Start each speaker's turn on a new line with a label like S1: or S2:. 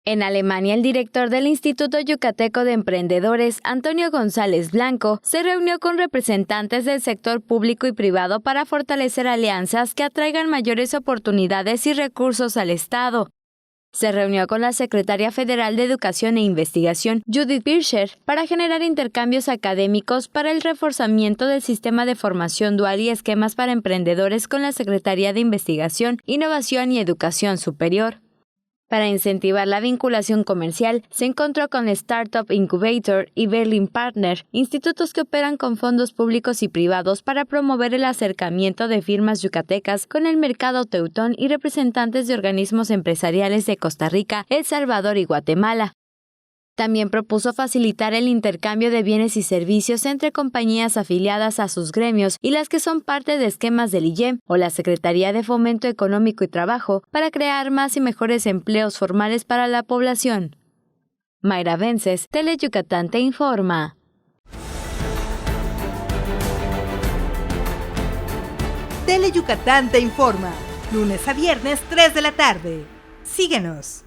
S1: En Alemania, el director del Instituto Yucateco de Emprendedores, Antonio González Blanco, se reunió con representantes del sector público y privado para fortalecer alianzas que atraigan mayores oportunidades y recursos al Estado. Se reunió con la secretaria federal de Educación e Investigación, Judith Bircher, para generar intercambios académicos para el reforzamiento del sistema de formación dual y esquemas para emprendedores con la Secretaría de Investigación, Innovación y Educación Superior. Para incentivar la vinculación comercial, se encontró con Startup Incubator y Berlin Partner, institutos que operan con fondos públicos y privados para promover el acercamiento de firmas yucatecas con el mercado teutón y representantes de organismos empresariales de Costa Rica, El Salvador y Guatemala. También propuso facilitar el intercambio de bienes y servicios entre compañías afiliadas a sus gremios y las que son parte de esquemas del IYEM o la Secretaría de Fomento Económico y Trabajo para crear más y mejores empleos formales para la población. Mayra Vences, Teleyucatán te informa.
S2: Teleyucatán te informa, lunes a viernes 3 de la tarde. Síguenos.